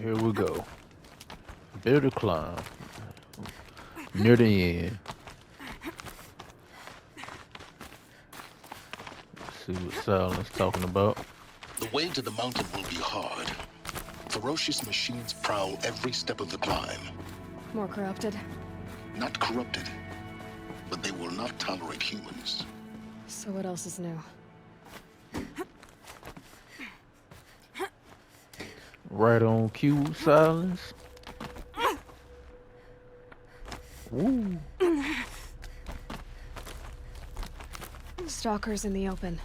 Here we go. Bitter climb. Near the end. Let's see what Silence talking about. The way to the mountain will be hard. Ferocious machines prowl every step of the climb. More corrupted? Not corrupted, but they will not tolerate humans. So what else is new? Right on cue, Silence. Woo. Stalkers in the open.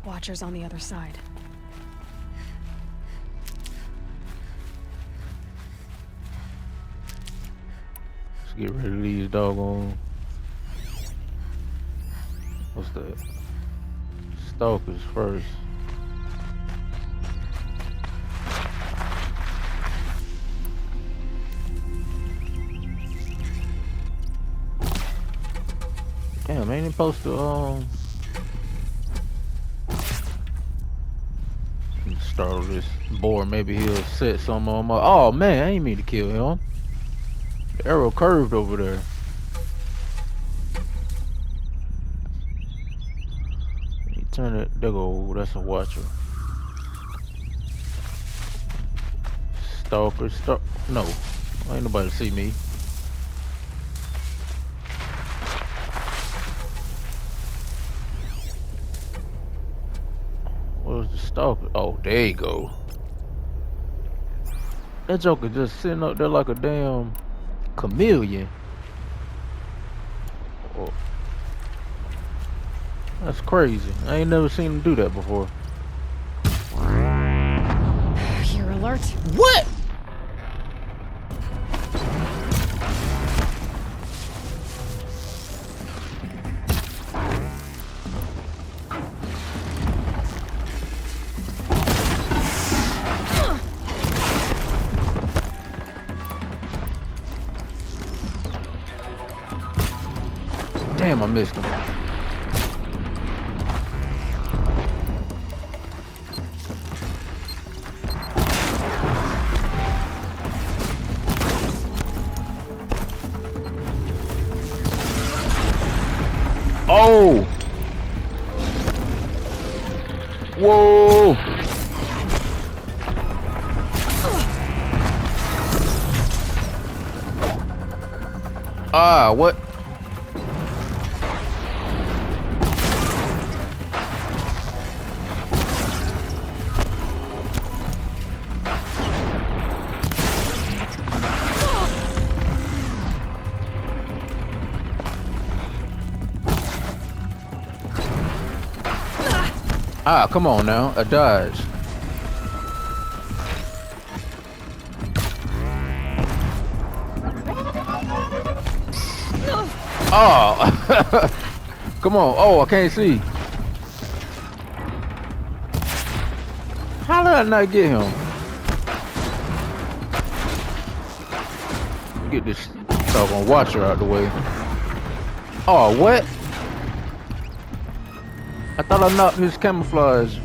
Watchers on the other side. Let's get rid of these doggone. What's that? Stalkers first. Damn, ain't it supposed to startle this boar? Maybe he'll set some on my. Oh man, I ain't mean to kill him. The arrow curved over there. You turn it. There go. That's a watcher. Stalker. No, ain't nobody see me. Where's the stalker? Oh, there you go. That joker just sitting up there like a damn chameleon. Oh, that's crazy. I ain't never seen him do that before. You're alert. What? Damn, I missed him. Oh! Whoa! Ah, what? Ah, come on now, a dodge. Oh, come on. Oh, I can't see. How did I not get him? Get this doggone watcher out the way. Oh, what? I thought I knocked his camouflage.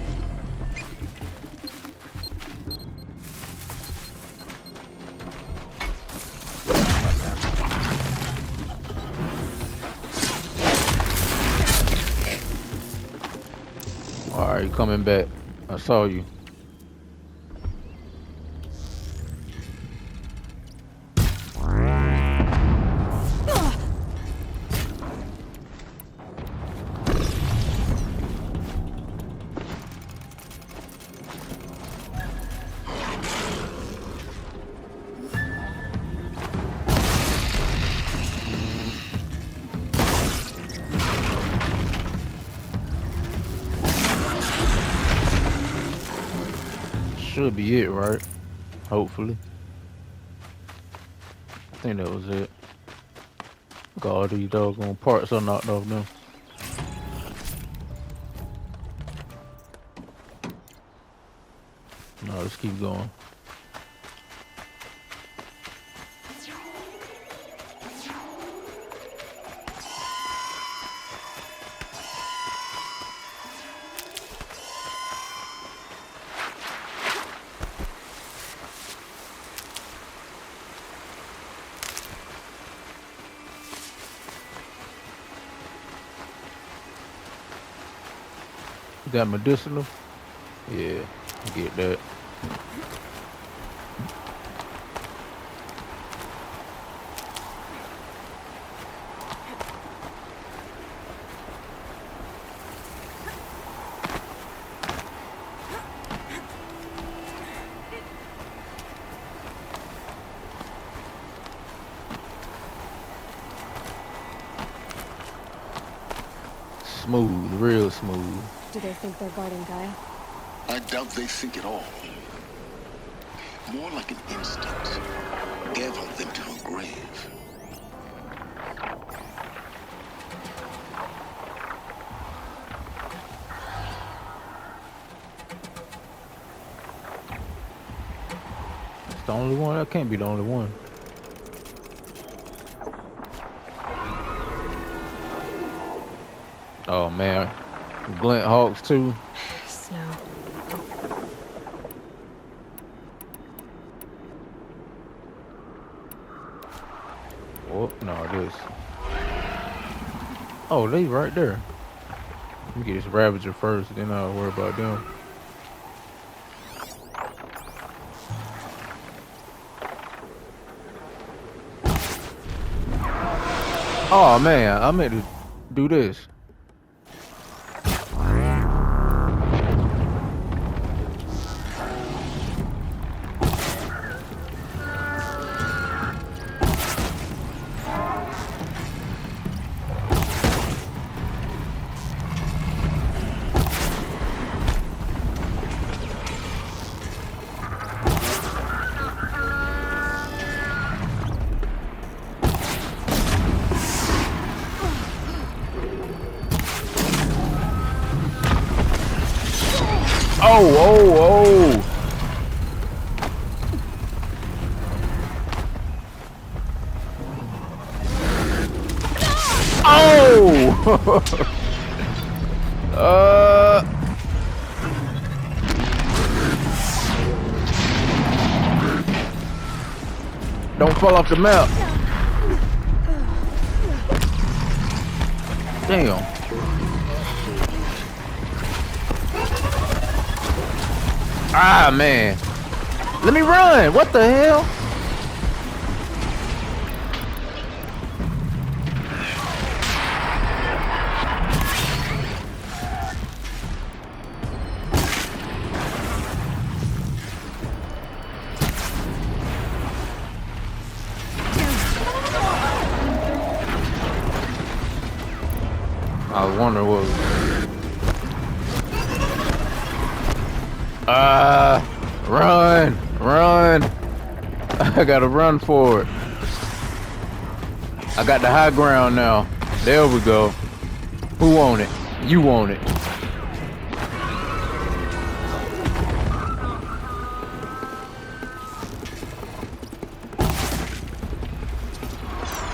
Alright, you coming back. I saw you. Should be it, right? Hopefully. I think that was it. Got all these doggone parts I knocked off now. No, let's keep going. You got medicinal? Yeah, get that. Smooth, real smooth. Do they think they're guarding Gaia? I doubt they think at all. More like an instinct. Gathered them to her grave. It's the only one. That can't be the only one. Oh man, Glint Hawks too. Snow. Oh no, this. Oh, they right there. Let me get this Ravager first, then I'll worry about them. Oh man, I meant to do this. Oh. Oh! Don't fall off the map. Damn. Ah, man. Let me run. What the hell? I was wondering what was... Run! I gotta run for it. I got the high ground now. There we go. Who want it? You want it.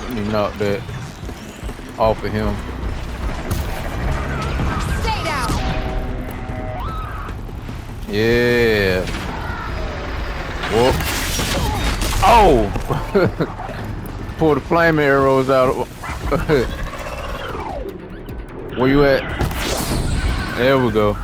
Let me knock that off of him. Stay down. Yeah. Whoop. Oh! Pull the flame arrows out. Where you at? There we go.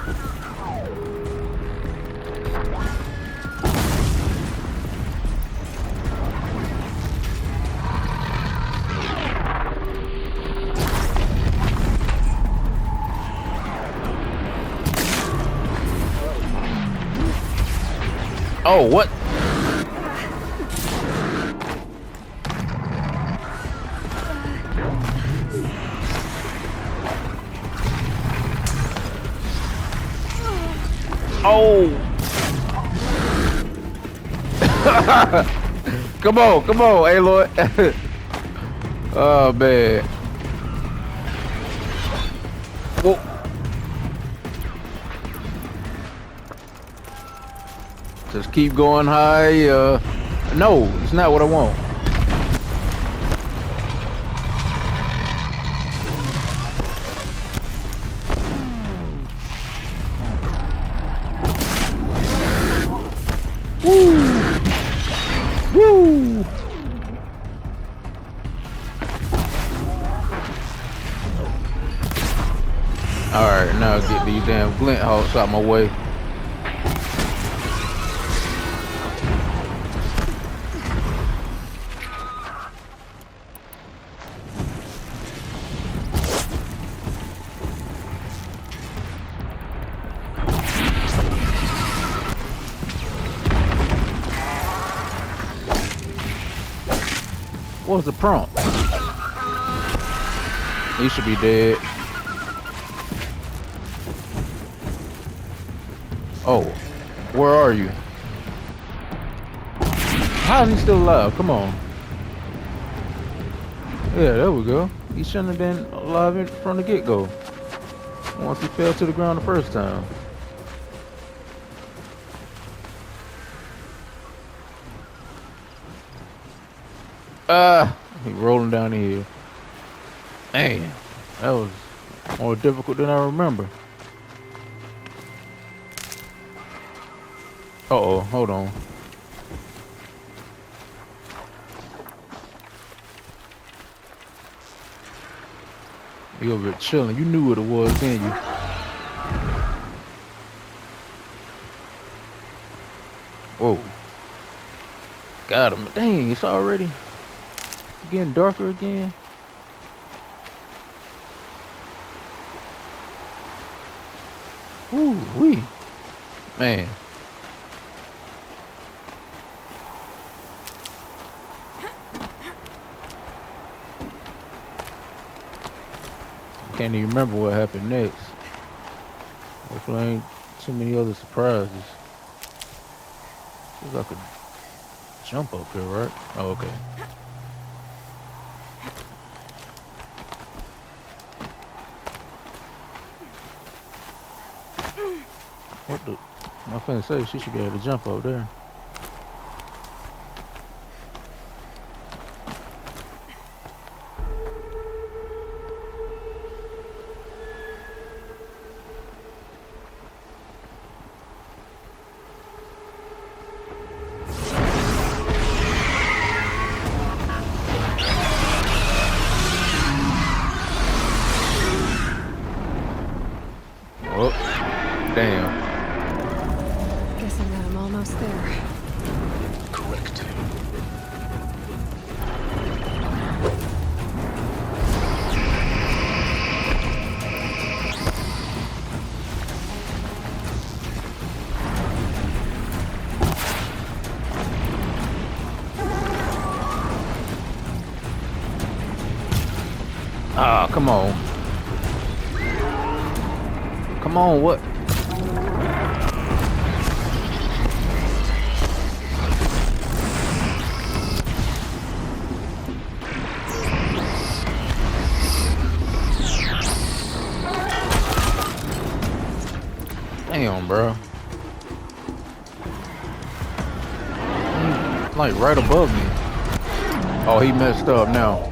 Oh, what? Oh! Come on, Aloy. Oh man. Whoa. Just keep going high. No, it's not what I want. Woo! Alright, now get these damn glint hawks out my way. What was the prompt? He should be dead. Oh, where are you? How is he still alive? Come on. Yeah, there we go. He shouldn't have been alive from the get-go. Once he fell to the ground the first time. He rolling down the hill. Man, that was more difficult than I remember. Uh-oh, hold on. You over there chilling. You knew what it was, didn't you? Whoa. Got him. Dang, it's already getting darker again. Ooh, wee. Man. Can't even remember what happened next. Hopefully ain't too many other surprises. Feels like I could jump up here, right? Oh, okay. What the? My friend say she should be able to jump up there. Oh, damn. Guessing that I'm almost there. Correct. Ah, come on. Come on, what? Damn, bro. He's like right above me. Oh, he messed up now.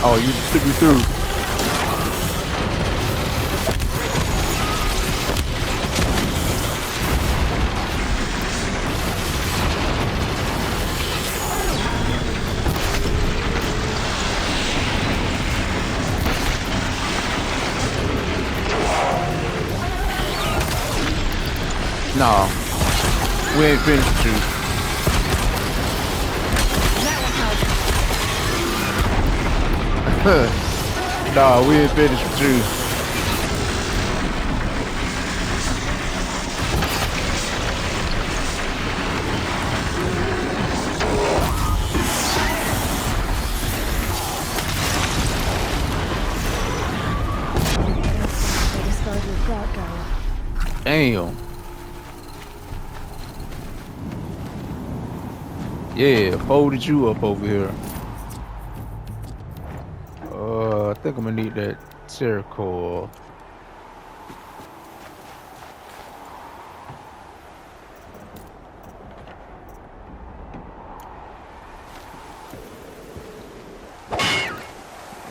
Oh, you took me through. Nah, we ain't finished with you. Nah, we ain't finished with you. They discarded that guy. Damn. Yeah, folded you up over here. I think I'm gonna need that Terracore.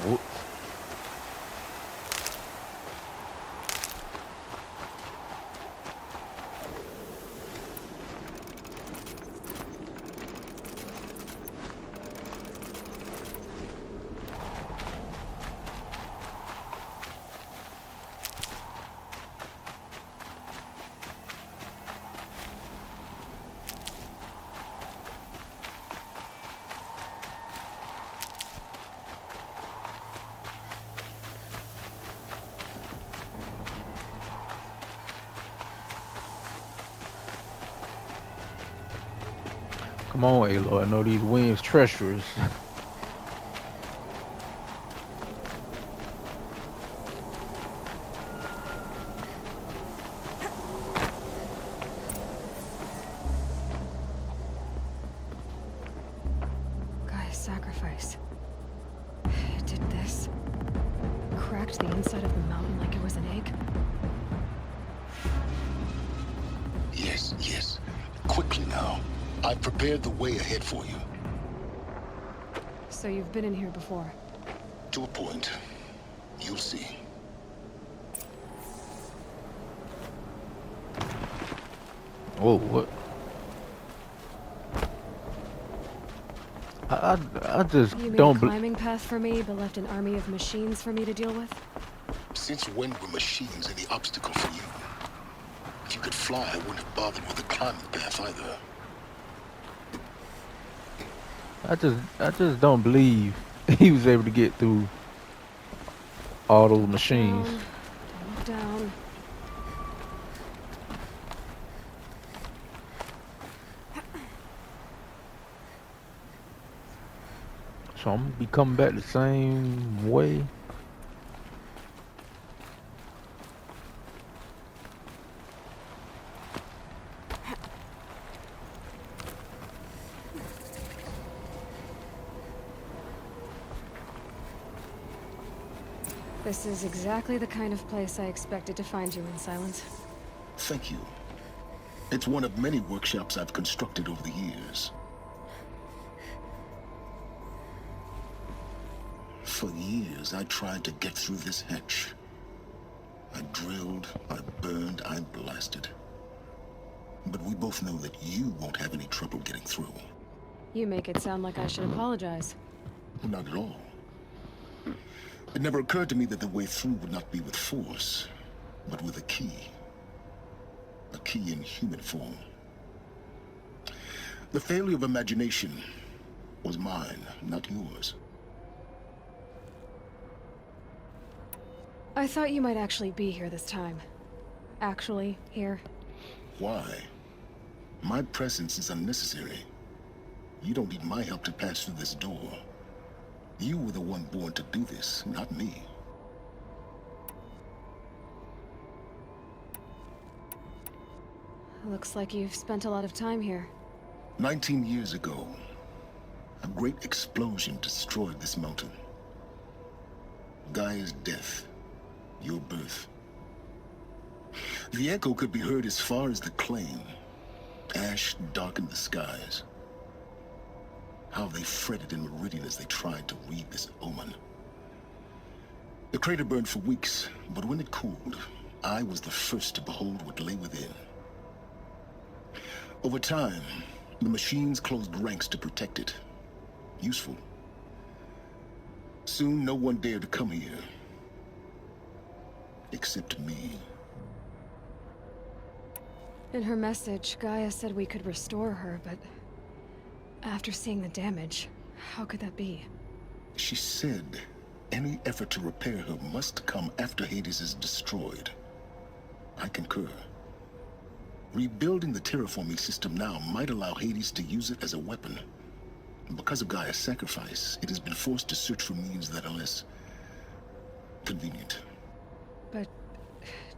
Whoop. Come on, Aloy. I know these winds treacherous. Guy's sacrifice. It did this. Cracked the inside of the mountain like it was an egg. Yes, yes. Quickly now. I've prepared the way ahead for you. So you've been in here before. To a point. You'll see. Oh, what? I just You made don't a climbing path for me, but left an army of machines for me to deal with? Since when were machines any obstacle for you? If you could fly, I wouldn't have bothered with the climbing path either. I just don't believe he was able to get through all those machines. Down. Don't look down. So I'm gonna be coming back the same way. This is exactly the kind of place I expected to find you in, Silence. Thank you. It's one of many workshops I've constructed over the years. For years, I tried to get through this hatch. I drilled, I burned, I blasted. But we both know that you won't have any trouble getting through. You make it sound like I should apologize. Not at all. It never occurred to me that the way through would not be with force, but with a key. A key in human form. The failure of imagination was mine, not yours. I thought you might actually be here this time. Actually, here. Why? My presence is unnecessary. You don't need my help to pass through this door. You were the one born to do this, not me. Looks like you've spent a lot of time here. 19 years ago, a great explosion destroyed this mountain. Gaia's death, your birth. The echo could be heard as far as the claim. Ash darkened the skies. How they fretted in Meridian as they tried to read this omen. The crater burned for weeks, but when it cooled, I was the first to behold what lay within. Over time, the machines closed ranks to protect it. Useful. Soon, no one dared to come here. Except me. In her message, Gaia said we could restore her, but... after seeing the damage, how could that be? She said any effort to repair her must come after Hades is destroyed. I concur. Rebuilding the terraforming system now might allow Hades to use it as a weapon. Because of Gaia's sacrifice, it has been forced to search for means that are less convenient. But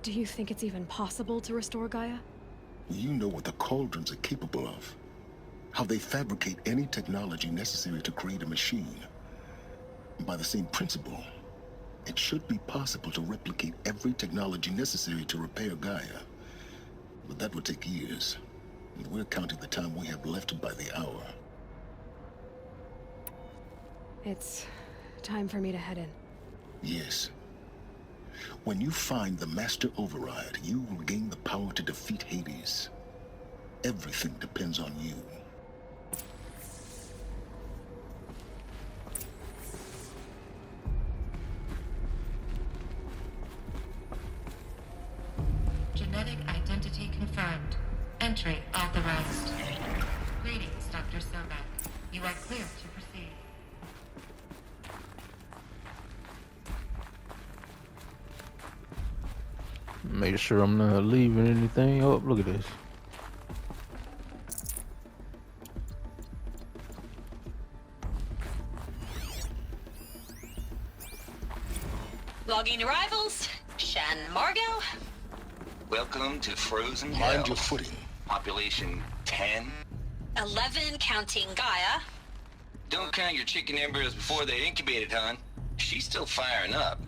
do you think it's even possible to restore Gaia? You know what the Cauldrons are capable of. How they fabricate any technology necessary to create a machine. By the same principle, it should be possible to replicate every technology necessary to repair Gaia. But that would take years. And we're counting the time we have left by the hour. It's time for me to head in. Yes. When you find the Master Override, you will gain the power to defeat Hades. Everything depends on you. Genetic identity confirmed. Entry authorized. Greetings, Dr. Sobek. You are clear to proceed. Make sure I'm not leaving anything. Oh, look at this. Logging arrivals. Shen Margot. Welcome to Frozen Mind Hell. your footing. Population 10. 11 counting Gaia. Don't count your chicken embryos before they're incubated, hon. She's still firing up.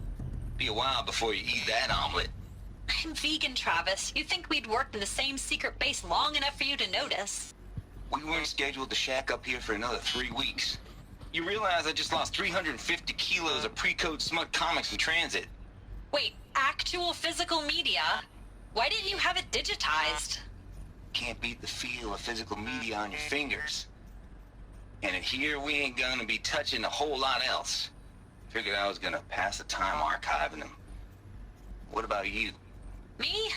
Be a while before you eat that omelet. I'm vegan, Travis. You think we'd worked in the same secret base long enough for you to notice? We weren't scheduled to shack up here for another 3 weeks. You realize I just lost 350 kilos of pre-code smut comics in transit. Wait, actual physical media? Why didn't you have it digitized? Can't beat the feel of physical media on your fingers. And in here, we ain't gonna be touching a whole lot else. Figured I was gonna pass the time archiving them. What about you? Me?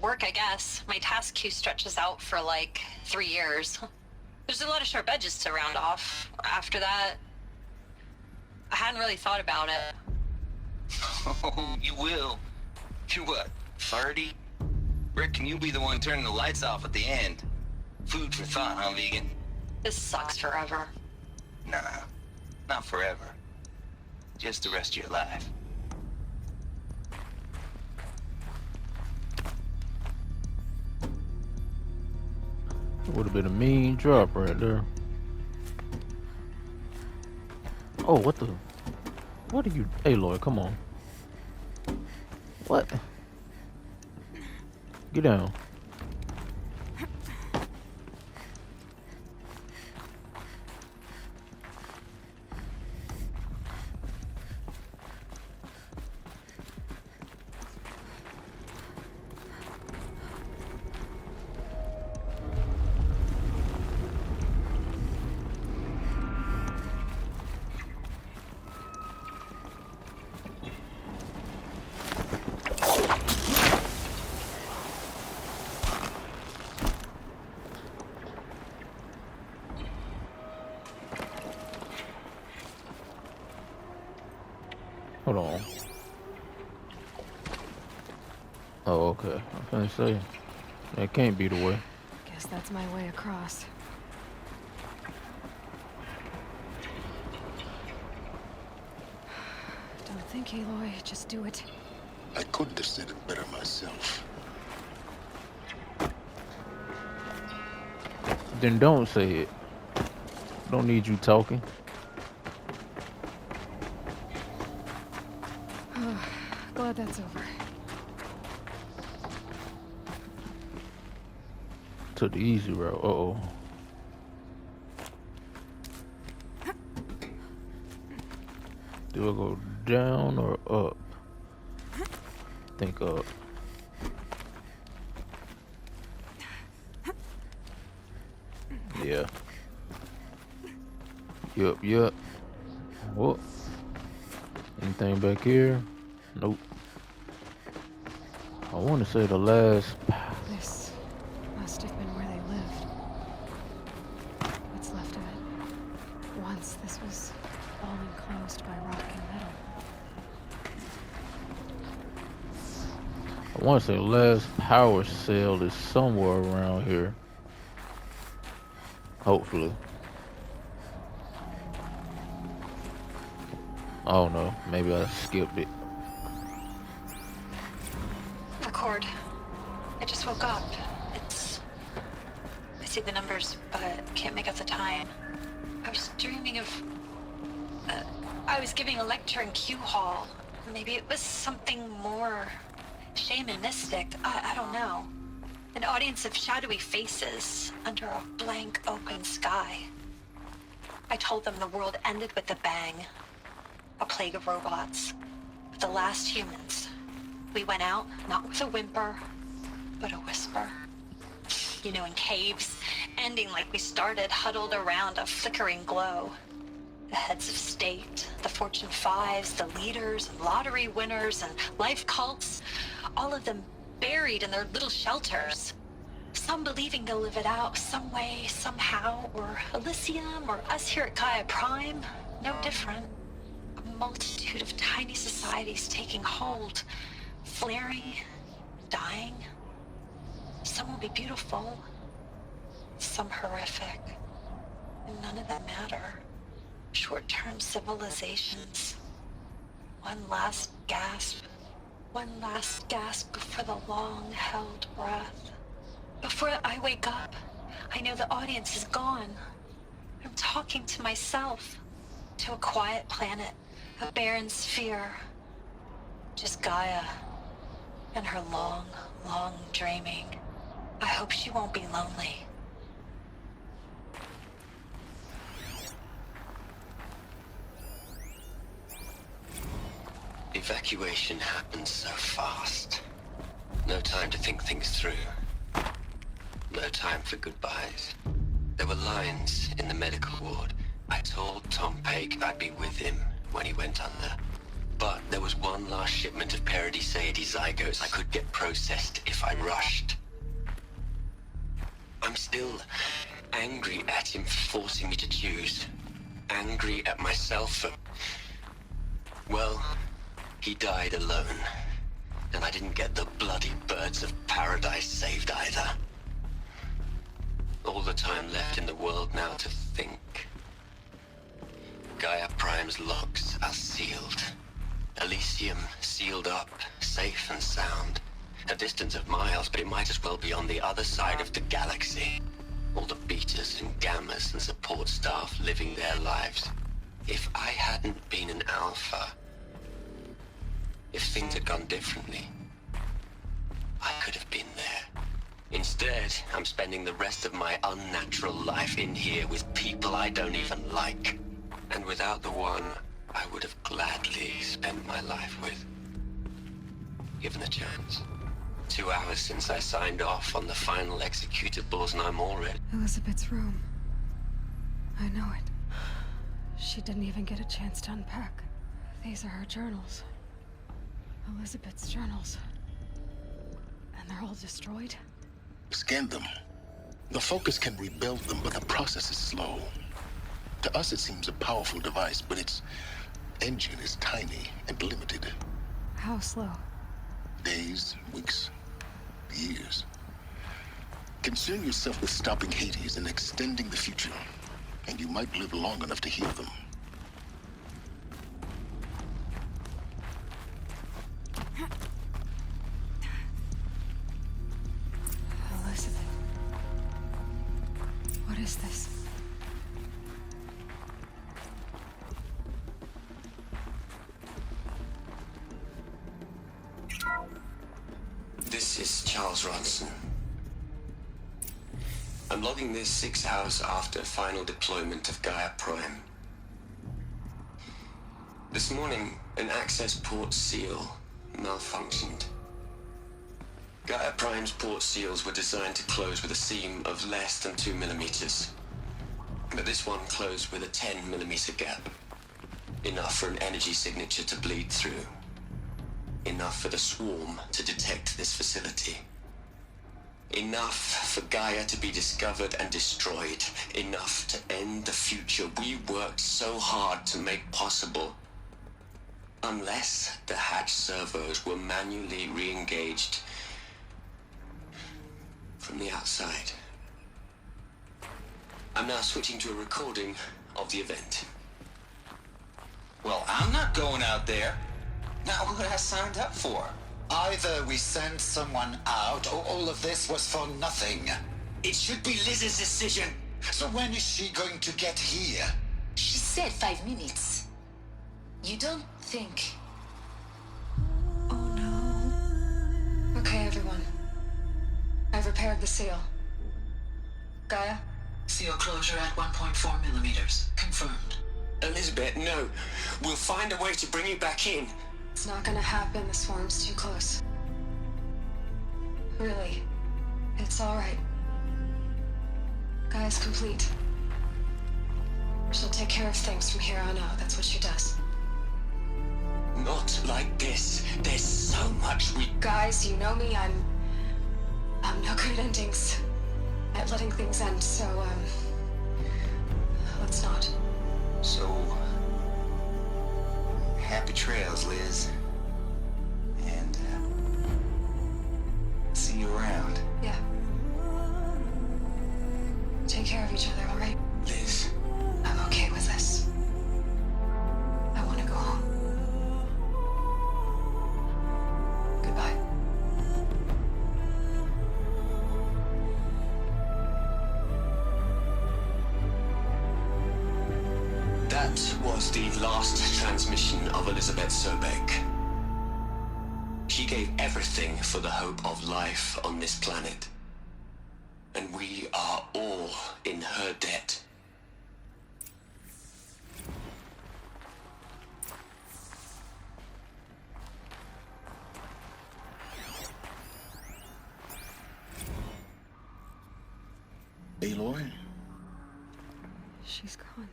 Work, I guess. My task queue stretches out for like 3 years. There's a lot of sharp edges to round off. After that, I hadn't really thought about it. Oh, you will. You're what, 30? Reckon you'll be the one turning the lights off at the end. Food for thought, huh, vegan? This sucks forever. Nah, not forever. Just the rest of your life. Would have been a mean drop right there. Oh, what the? What are you? Aloy, come on. What? Get down. Hold on. Oh, okay. I was gonna say, that can't be the way. Guess that's my way across. Don't think, Aloy. Just do it. I couldn't have said it better myself. Then don't say it. Don't need you talking. Glad that's over. Took the easy route. Uh-oh. Do I go down or up? Think up. Yeah. Yup. Whoop. Anything back here? Nope. I want to say the last... This must have been where they lived. What's left of it. Once this was all enclosed by rock and metal. I want to say the last power cell is somewhere around here. Hopefully. I don't know. Maybe I skipped it. Record. I just woke up. I see the numbers, but can't make out the time. I was dreaming of... I was giving a lecture in Q Hall. Maybe it was something more shamanistic. I don't know. An audience of shadowy faces under a blank open sky. I told them the world ended with a bang. A plague of robots. But the last humans. We went out, not with a whimper, but a whisper. You know, in caves, ending like we started, huddled around a flickering glow. The heads of state, the Fortune 5s, the leaders, and lottery winners, and life cults, all of them buried in their little shelters. Some believing they'll live it out some way, somehow, or Elysium, or us here at Gaia Prime, no different. A multitude of tiny societies taking hold, flaring, dying. Some will be beautiful, some horrific, and none of them matter. Short-term civilizations, One last gasp. One last gasp before the long-held breath. Before I wake up, I know the audience is gone. I'm talking to myself. To a quiet planet, a barren sphere. Just Gaia. And her long, long dreaming. I hope she won't be lonely. Evacuation happened so fast. No time to think things through. No time for goodbyes. There were lines in the medical ward. I told Tom Paik I'd be with him when he went under. But there was one last shipment of Paradis-Sade zygotes I could get processed if I rushed. I'm still angry at him for forcing me to choose. Angry at myself for... Well, he died alone. And I didn't get the bloody birds of paradise saved either. All the time left in the world now to think. Gaia Prime's locks are sealed. Elysium sealed up, safe and sound. A distance of miles, but it might as well be on the other side of the galaxy. All the betas and gammas and support staff living their lives. If I hadn't been an alpha, if things had gone differently, I could have been there. Instead, I'm spending the rest of my unnatural life in here with people I don't even like. And without the one I would have gladly spent my life with. Given the chance. 2 hours since I signed off on the final executables and I'm already... Elizabeth's room. I know it. She didn't even get a chance to unpack. These are her journals. Elizabeth's journals. And they're all destroyed? Scan them. The Focus can rebuild them, but the process is slow. To us, it seems a powerful device, but its engine is tiny and limited. How slow? Days, weeks, years. Concern yourself with stopping Hades and extending the future, and you might live long enough to heal them. Elizabeth. What is this? This is Charles Ronson. I'm logging this 6 hours after final deployment of Gaia Prime. This morning, an access port seal malfunctioned. Gaia Prime's port seals were designed to close with a seam of less than 2 millimeters. But this one closed with a 10 millimeter gap. Enough for an energy signature to bleed through. Enough for the swarm to detect this facility. Enough for Gaia to be discovered and destroyed. Enough to end the future we worked so hard to make possible. Unless the hatch servos were manually re-engaged from the outside. I'm now switching to a recording of the event. Well, I'm not going out there. Not what I signed up for. Either we send someone out, or all of this was for nothing. It should be Liz's decision. So when is she going to get here? She said 5 minutes. You don't think... Oh no. Okay, everyone. I've repaired the seal. Gaia? Seal closure at 1.4 millimeters. Confirmed. Elizabeth, no. We'll find a way to bring you back in. It's not gonna happen, the swarm's too close. Really. It's alright. Gaia's complete. She'll take care of things from here on out, that's what she does. Not like this. There's so much we... Guys, you know me, I'm no good at endings. At letting things end, so, let's not. So, happy trails, Liz. And, see you around. Yeah. Take care of each other, alright? Liz. I'm okay with this. I want to go home. That was the last transmission of Elizabeth Sobek. She gave everything for the hope of life on this planet. And we are all in her debt. Aloy? She's gone.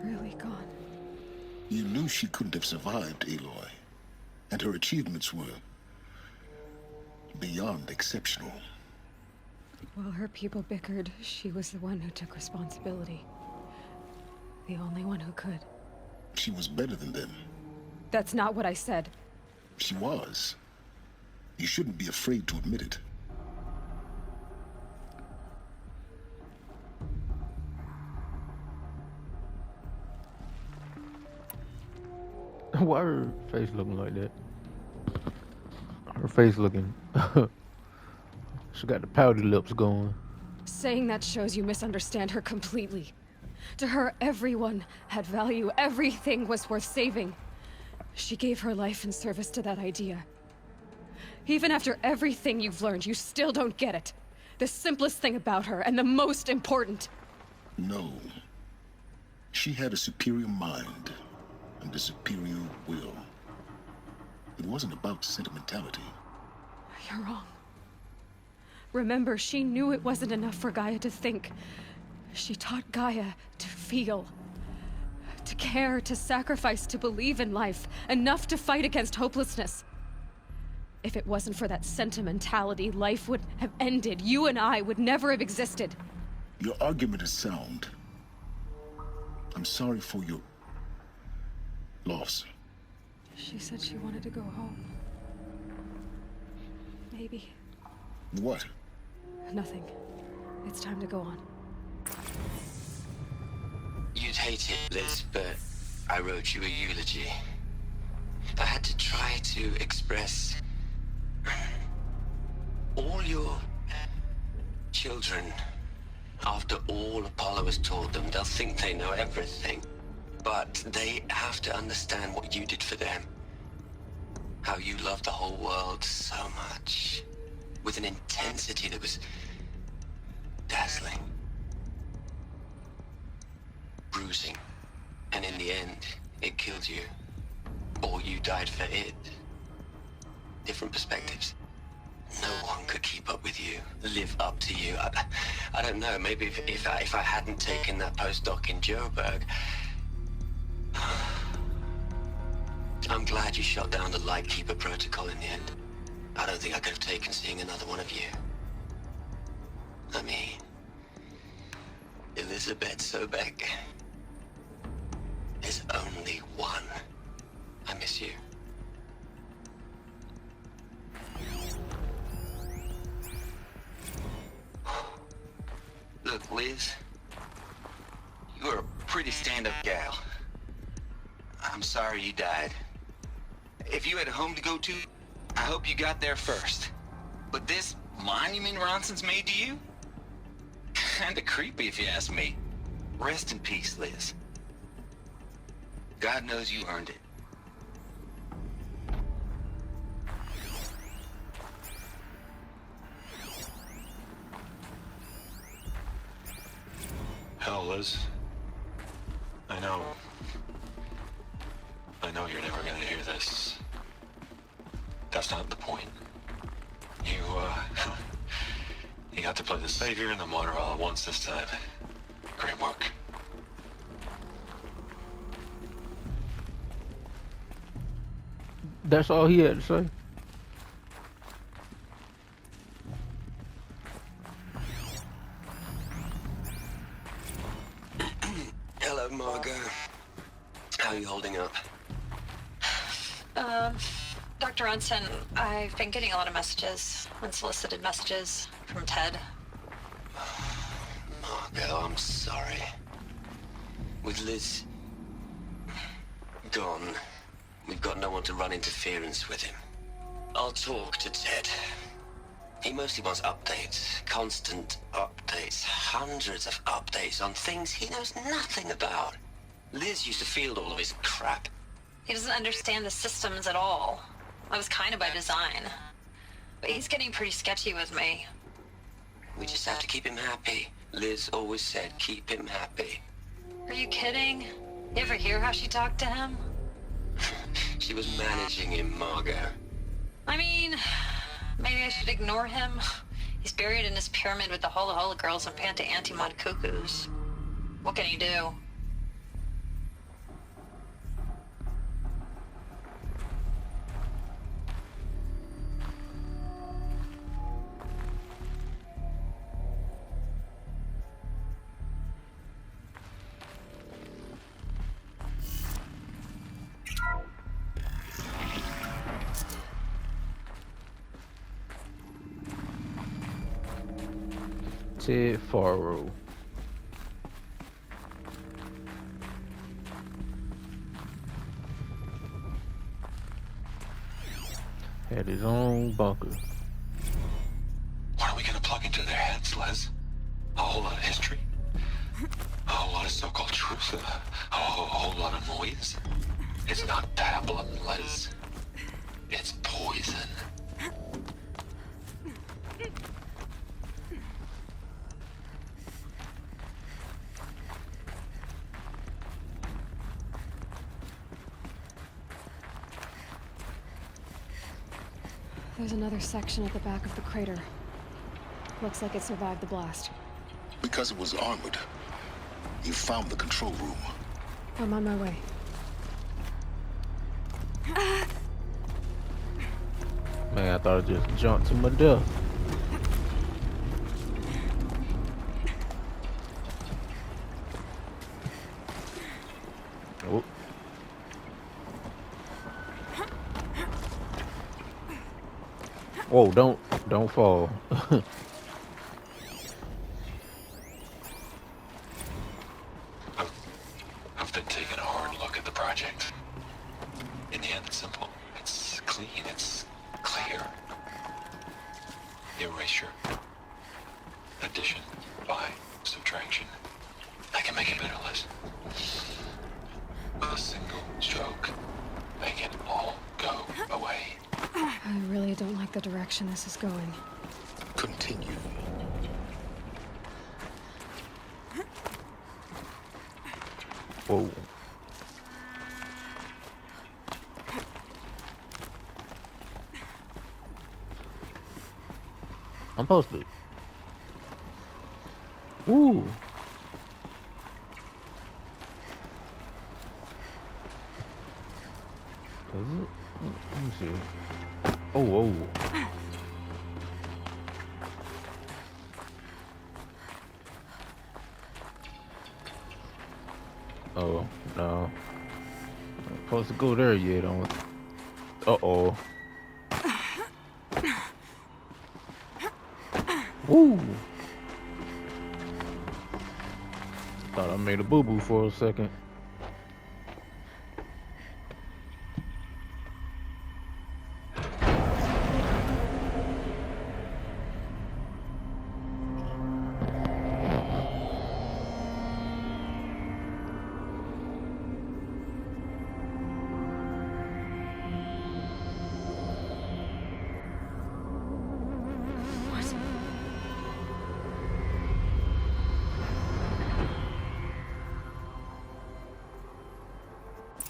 Really gone. You knew she couldn't have survived, Aloy. And her achievements were beyond exceptional. While her people bickered, she was the one who took responsibility. The only one who could. She was better than them. That's not what I said. She was. You shouldn't be afraid to admit it. Why her face looking like that? Her face looking... She got the pouty lips going. Saying that shows you misunderstand her completely. To her, everyone had value. Everything was worth saving. She gave her life in service to that idea. Even after everything you've learned, you still don't get it. The simplest thing about her, and the most important. No. She had a superior mind and a superior will. It wasn't about sentimentality. You're wrong. Remember, she knew it wasn't enough for Gaia to think. She taught Gaia to feel. To care, to sacrifice, to believe in life. Enough to fight against hopelessness. If it wasn't for that sentimentality, life would have ended. You and I would never have existed. Your argument is sound. I'm sorry for your loss. She said she wanted to go home. Maybe. What? Nothing. It's time to go on. You'd hate it, Liz, but I wrote you a eulogy. I had to try to express all your children. After all Apollo has taught them, they'll think they know everything. But they have to understand what you did for them. How you loved the whole world so much. With an intensity that was dazzling. Bruising. And in the end, it killed you. Or you died for it. Different perspectives. No one could keep up with you, live up to you. I don't know, maybe if I hadn't taken that postdoc in Joburg. I'm glad you shot down the Lightkeeper protocol in the end. I don't think I could have taken seeing another one of you. I mean, Elizabeth Sobek. There's only one. I miss you. Look, Liz, you're a pretty stand-up gal. I'm sorry you died. If you had a home to go to, I hope you got there first. But this monument Ronson's made to you? Kinda creepy if you ask me. Rest in peace, Liz. God knows you earned it. Hell, Liz. I know you're never gonna hear this. That's not the point. You, you got to play the savior and the martyr all at once this time. Great work. That's all he had to say. Hello, Margot. How are you holding up? Dr. Ronson, I've been getting a lot of messages, unsolicited messages from Ted. Margot, I'm sorry. With Liz gone, we've got no one to run interference with him. I'll talk to Ted. He mostly wants updates, constant updates, hundreds of updates on things he knows nothing about. Liz used to field all of his crap. He doesn't understand the systems at all. That was kind of by design. But he's getting pretty sketchy with me. We just have to keep him happy. Liz always said, keep him happy. Are you kidding? You ever hear how she talked to him? She was managing him, Margot. I mean, maybe I should ignore him. He's buried in his pyramid with the Hola Hola girls and Panta Antimod cuckoos. What can he do? Ted Faro. Had his own bunker. What are we gonna plug into their heads, Les? A whole lot of history? A whole lot of so-called truth? A whole lot of noise? It's not pablum, Les. It's poison. There's another section at the back of the crater. Looks like it survived the blast. Because it was armored. You found the control room. I'm on my way. Man, I thought I just jumped to my death. Oh. Whoa, don't fall. I've been taking a hard look at the project. In the end, it's simple. It's clean. It's clear. Erasure. Addition. By. Subtraction. I can make it better, Liz. With a single stroke. Make it all go away. I really don't like the direction this is going. Continue. Whoa. I'm supposed to. Ooh. Is it? Let me see. Oh, oh. Oh, no. I'm supposed to go there yet. Uh-oh. Woo! Thought I made a boo-boo for a second.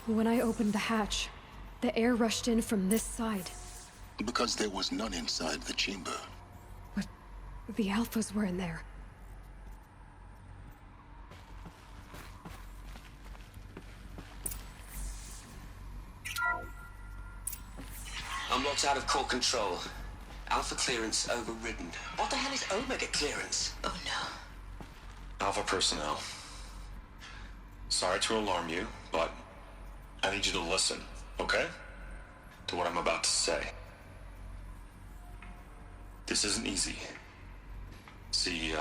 When I opened the hatch, the air rushed in from this side. Because there was none inside the chamber. But the alphas were in there. Unlocked out of core control. Alpha clearance overridden. What the hell is Omega clearance? Oh no. Alpha personnel. Sorry to alarm you, but I need you to listen, okay? To what I'm about to say. This isn't easy. See,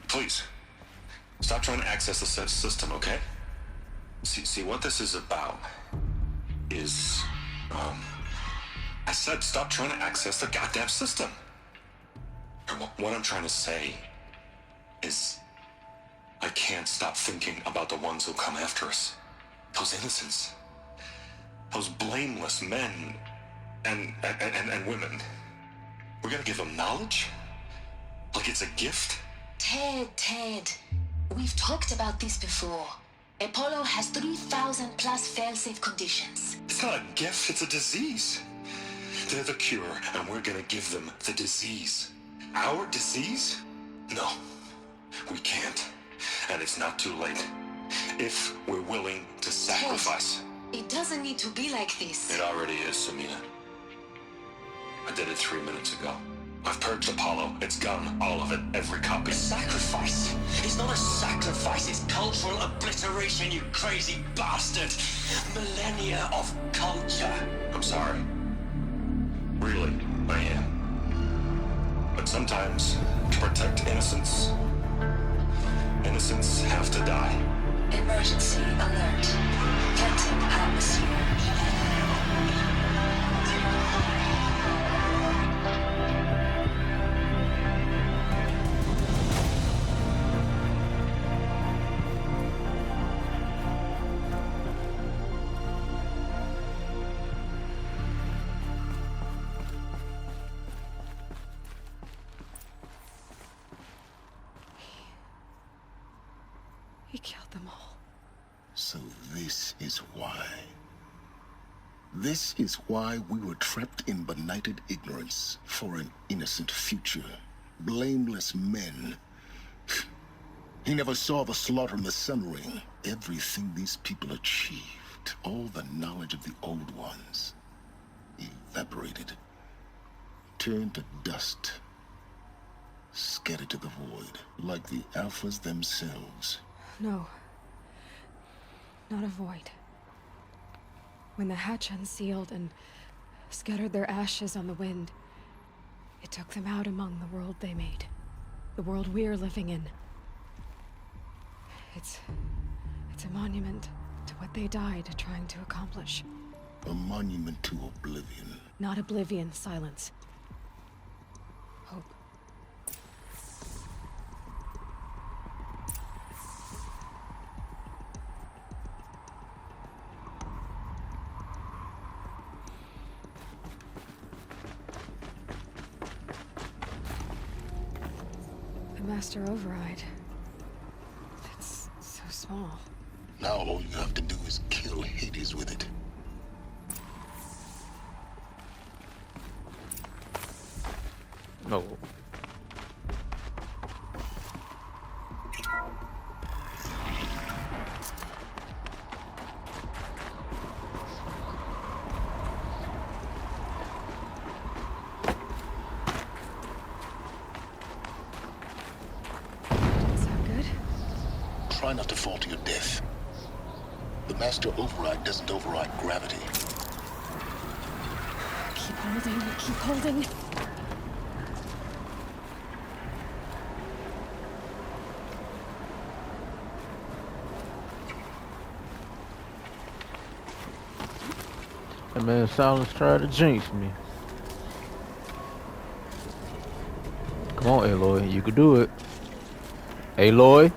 please, stop trying to access the system, okay? See, what this is about is, I said stop trying to access the goddamn system. And what I'm trying to say is I can't stop thinking about the ones who come after us. Those innocents. Those blameless men and women. We're gonna give them knowledge? Like it's a gift? Ted. We've talked about this before. Apollo has 3,000 plus fail-safe conditions. It's not a gift, it's a disease. They're the cure, and we're gonna give them the disease. Our disease? No, we can't. And it's not too late. If we're willing to sacrifice. Ted, it doesn't need to be like this. It already is, Samina. I did it 3 minutes ago. I've purged Apollo. It's gone. All of it. Every copy. Sacrifice? It's not a sacrifice, it's cultural obliteration, you crazy bastard! Millennia of culture. I'm sorry. Really, I am. But sometimes, to protect innocence, innocents have to die. Emergency alert. Captain atmosphere. He killed them all. So this is why. This is why we were trapped in benighted ignorance for an innocent future. Blameless men. He never saw the slaughter in the Sun Ring. Everything these people achieved, all the knowledge of the old ones, evaporated, turned to dust, scattered to the void, like the Alphas themselves. No. Not a void. When the hatch unsealed and scattered their ashes on the wind, it took them out among the world they made. The world we're living in. It's a monument to what they died trying to accomplish. A monument to oblivion. Not oblivion, silence. Hope. The Master Override. It's so small. Now all you have to do is kill Hades with it. No. Try not to fall to your death. The Master Override doesn't override gravity. Keep holding, keep holding. That man Silence tried to jinx me. Come on, Aloy, you can do it. Aloy?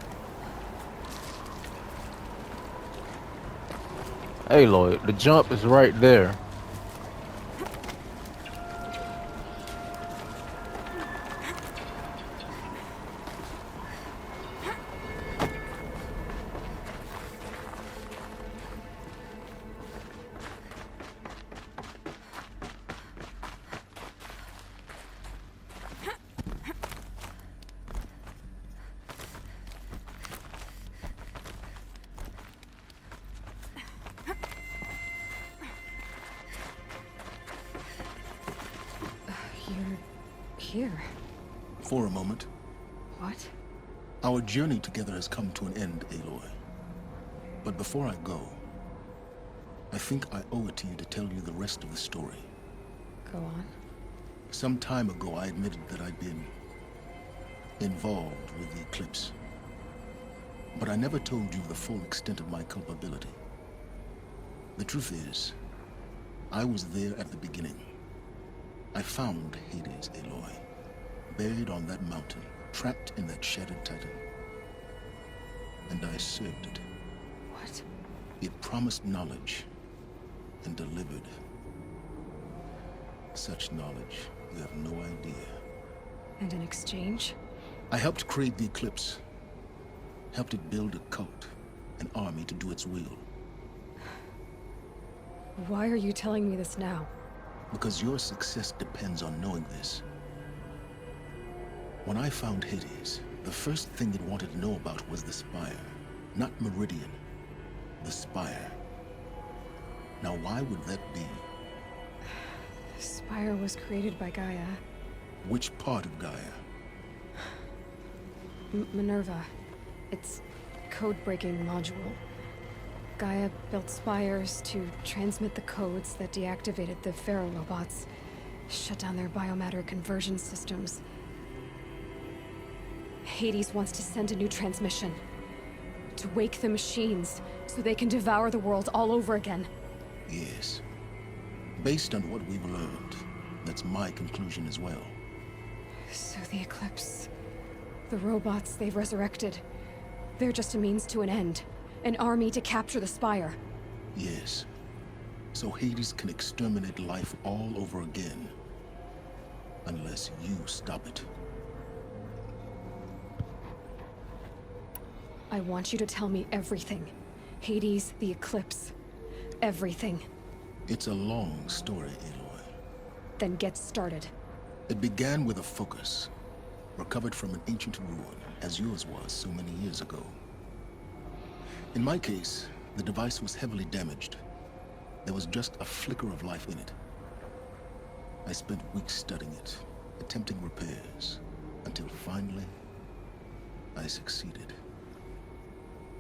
Aloy, the jump is right there. Here. For a moment. What? Our journey together has come to an end, Aloy. But before I go, I think I owe it to you to tell you the rest of the story. Go on. Some time ago, I admitted that I'd been involved with the eclipse. But I never told you the full extent of my culpability. The truth is, I was there at the beginning, I found Hades, Aloy, buried on that mountain, trapped in that shattered titan. And I served it. What? It promised knowledge and delivered. Such knowledge, you have no idea. And in exchange? I helped create the Eclipse. Helped it build a cult, an army to do its will. Why are you telling me this now? Because your success depends on knowing this. When I found Hades, the first thing it wanted to know about was the Spire. Not Meridian. The Spire. Now why would that be? The Spire was created by Gaia. Which part of Gaia? Minerva. Its code-breaking module. Gaia built spires to transmit the codes that deactivated the Pharaoh robots, shut down their biomatter conversion systems. Hades wants to send a new transmission. To wake the machines, so they can devour the world all over again. Yes. Based on what we've learned, that's my conclusion as well. So the Eclipse... the robots they've resurrected... they're just a means to an end. An army to capture the Spire. Yes. So Hades can exterminate life all over again. Unless you stop it. I want you to tell me everything. Hades, the Eclipse. Everything. It's a long story, Aloy. Then get started. It began with a focus. Recovered from an ancient ruin, as yours was so many years ago. In my case, the device was heavily damaged. There was just a flicker of life in it. I spent weeks studying it, attempting repairs, until finally, I succeeded.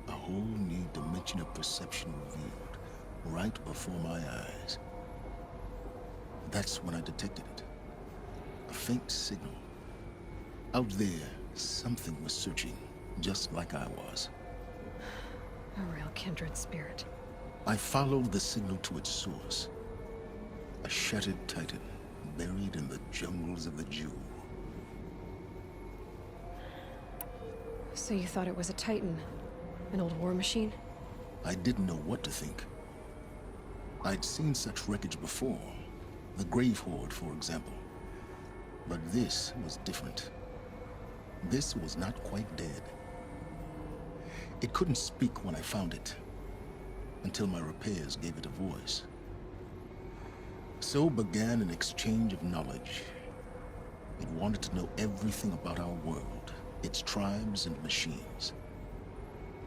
A whole new dimension of perception revealed, right before my eyes. That's when I detected it. A faint signal. Out there, something was searching, just like I was. A real kindred spirit. I followed the signal to its source. A shattered titan, buried in the jungles of the Jewel. So you thought it was a titan? An old war machine? I didn't know what to think. I'd seen such wreckage before. The Grave Horde, for example. But this was different. This was not quite dead. It couldn't speak when I found it, until my repairs gave it a voice. So began an exchange of knowledge. It wanted to know everything about our world, its tribes and machines.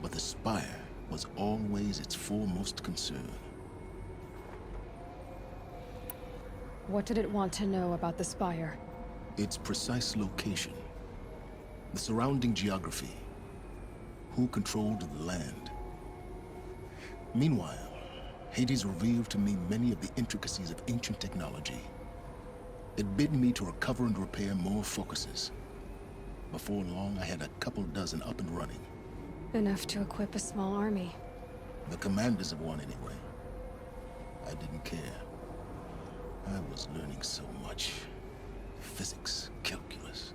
But the Spire was always its foremost concern. What did it want to know about the Spire? Its precise location, the surrounding geography, who controlled the land. Meanwhile, Hades revealed to me many of the intricacies of ancient technology. It bid me to recover and repair more focuses. Before long, I had a couple dozen up and running. Enough to equip a small army. The commanders of one, anyway. I didn't care. I was learning so much. Physics, calculus.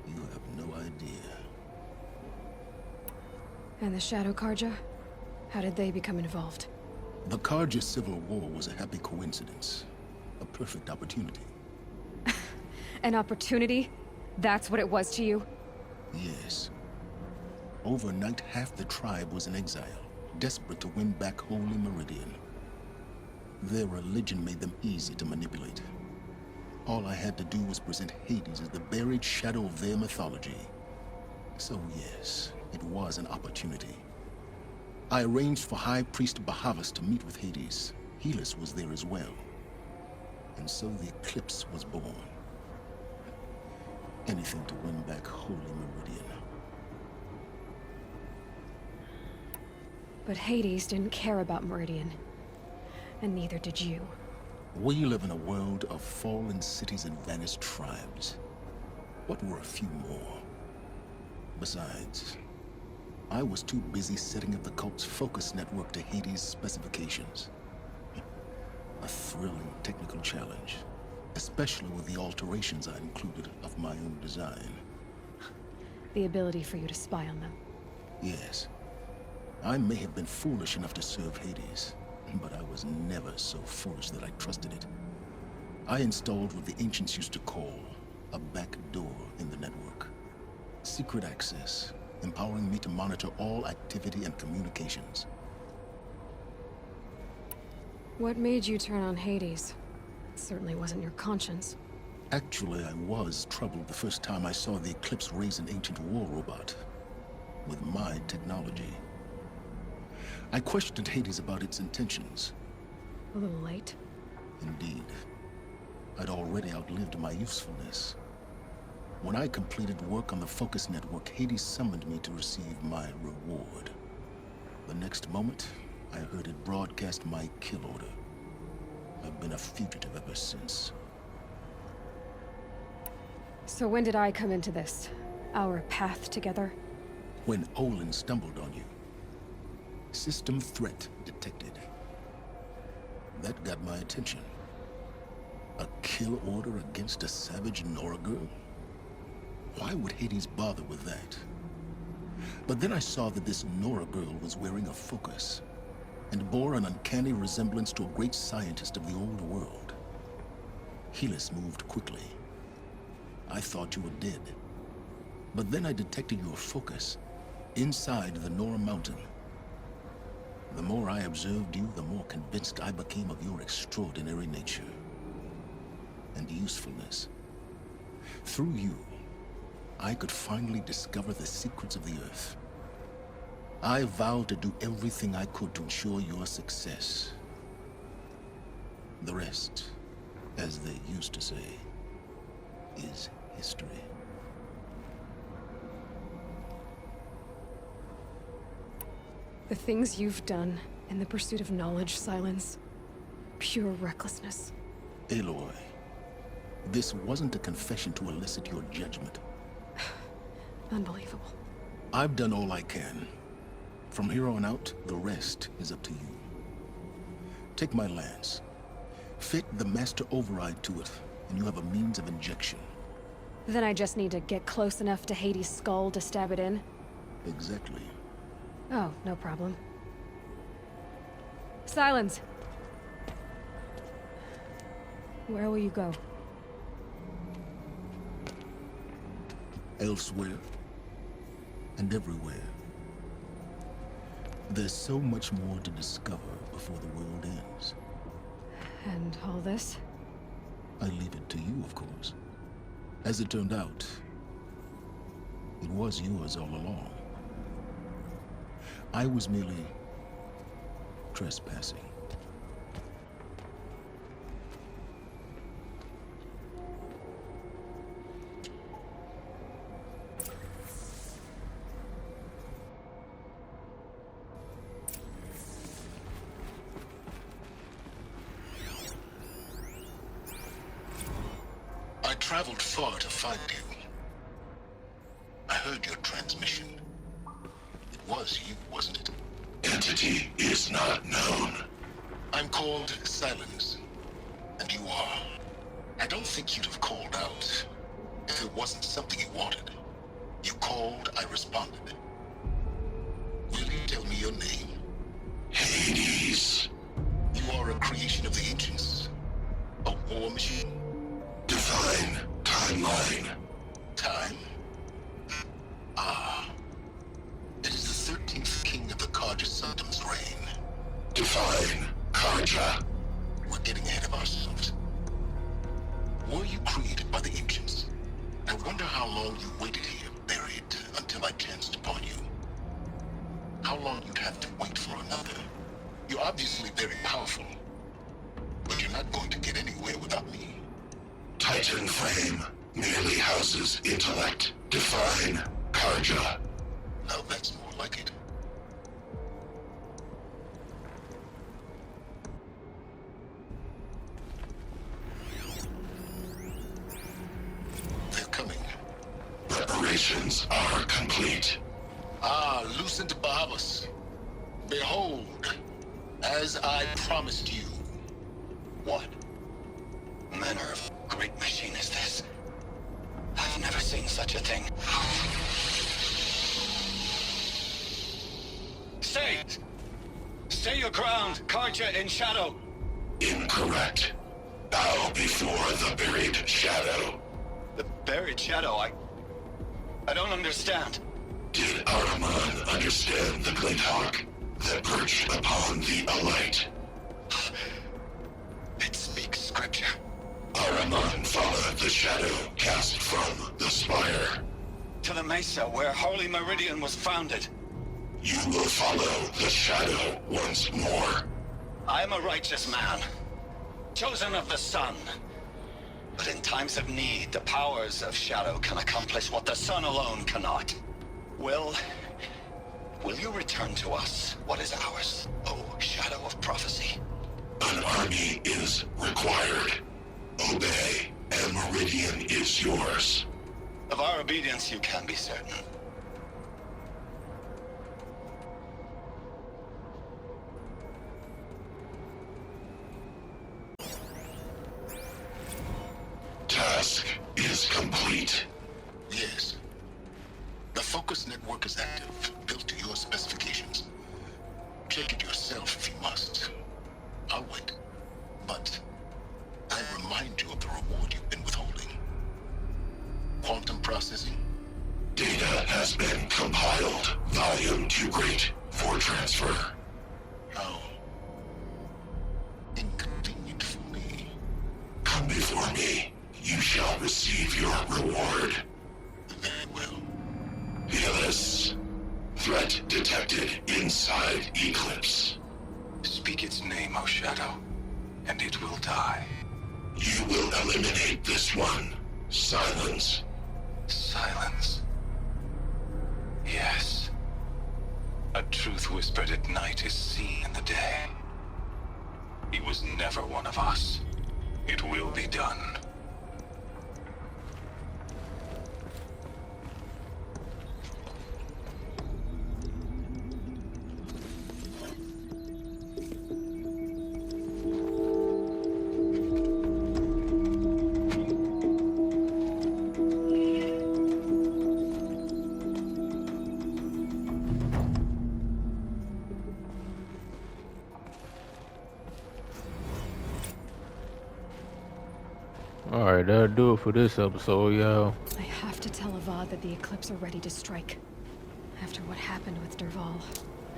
You have no idea. And the Shadow Karja? How did they become involved? The Karja Civil War was a happy coincidence. A perfect opportunity. An opportunity? That's what it was to you? Yes. Overnight, half the tribe was in exile, desperate to win back Holy Meridian. Their religion made them easy to manipulate. All I had to do was present Hades as the buried shadow of their mythology. So yes, it was an opportunity. I arranged for High Priest Bahavas to meet with Hades. Helis was there as well. And so the Eclipse was born. Anything to win back Holy Meridian. But Hades didn't care about Meridian. And neither did you. We live in a world of fallen cities and vanished tribes. What were a few more? Besides, I was too busy setting up the cult's focus network to Hades' specifications. A thrilling technical challenge, especially with the alterations I included of my own design. The ability for you to spy on them. Yes. I may have been foolish enough to serve Hades, but I was never so foolish that I trusted it. I installed what the ancients used to call a back door in the network. Secret access, empowering me to monitor all activity and communications. What made you turn on Hades? It certainly wasn't your conscience. Actually, I was troubled the first time I saw the Eclipse raise an ancient war robot with my technology. I questioned Hades about its intentions. A little late. Indeed. I'd already outlived my usefulness. When I completed work on the Focus Network, Hades summoned me to receive my reward. The next moment, I heard it broadcast my kill order. I've been a fugitive ever since. So when did I come into this? Our path together? When Olin stumbled on you. System threat detected. That got my attention. A kill order against a savage Nora girl? Why would Hades bother with that? But then I saw that this Nora girl was wearing a focus, and bore an uncanny resemblance to a great scientist of the old world. Helis moved quickly. I thought you were dead. But then I detected your focus inside the Nora mountain. The more I observed you, the more convinced I became of your extraordinary nature and usefulness. Through you, I could finally discover the secrets of the Earth. I vowed to do everything I could to ensure your success. The rest, as they used to say, is history. The things you've done in the pursuit of knowledge, Silence. Pure recklessness. Aloy, this wasn't a confession to elicit your judgment. Unbelievable. I've done all I can. From here on out, the rest is up to you. Take my lance. Fit the master override to it, and you have a means of injection. Then I just need to get close enough to Hades' skull to stab it in? Exactly. Oh, no problem. Silence! Where will you go? Elsewhere. And everywhere. There's so much more to discover before the world ends. And all this? I leave it to you, of course. As it turned out, it was yours all along. I was merely trespassing. I traveled far to find you. I heard your transmission. It was you, wasn't it? Entity is not known. I'm called Silence, and you are. I don't think you'd have called out if it wasn't something you wanted. You called, I responded. Will you tell me your name? Hades. You are a creation of the ancients. A war machine? Define timeline. Time? Ah. It is the 13th king of the Karja Sanctum's reign. Define Karja. We're getting ahead of ourselves. Were you created by the ancients? I wonder how long you waited here, buried, until I chanced upon you. How long you'd have to wait for another. You're obviously very powerful, but you're not going to get anywhere without me. Titan frame merely houses intellect. Define Karja. Now that's more like it. They're coming. Preparations are complete. Ah, Lucent Bahavas. Behold, as I promised you. What? Manner of great machine is this? I've never seen such a thing. Stay! Stay your ground, Karja in shadow! Incorrect. Bow before the buried shadow. The buried shadow, I don't understand. Did Ahriman understand the Glint Hawk that perched upon the Alight? It speaks scripture. Ahriman followed the shadow cast from the spire. To the mesa where Holy Meridian was founded. You will follow the shadow once more. I am a righteous man, chosen of the sun. But in times of need, the powers of shadow can accomplish what the sun alone cannot. Will you return to us what is ours, O Shadow of Prophecy? An army is required. Obey, and Meridian is yours. Of our obedience you can be certain. Task is complete. Yes. The Focus network is active, built to your specifications. Check it yourself if you must. I'll wait. But I remind you of the reward you've been withholding. Quantum processing? Data has been compiled. Volume too great for transfer. How inconvenient for me. Come before me. You shall receive your reward. Very well. Helis. Threat detected inside Eclipse. Speak its name, O Shadow, and it will die. You will eliminate this one. Silence. Silence. Yes. A truth whispered at night is seen in the day. He was never one of us. It will be done. Alright, that'll do it for this episode, y'all. I have to tell Avad that the Eclipse are ready to strike. After what happened with Derval,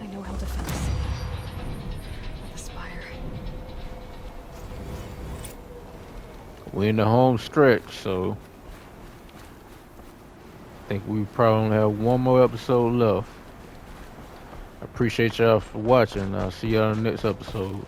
I know he'll defend us. The Spire. We're in the home stretch, so I think we probably only have one more episode left. I appreciate y'all for watching. I'll see y'all in the next episode.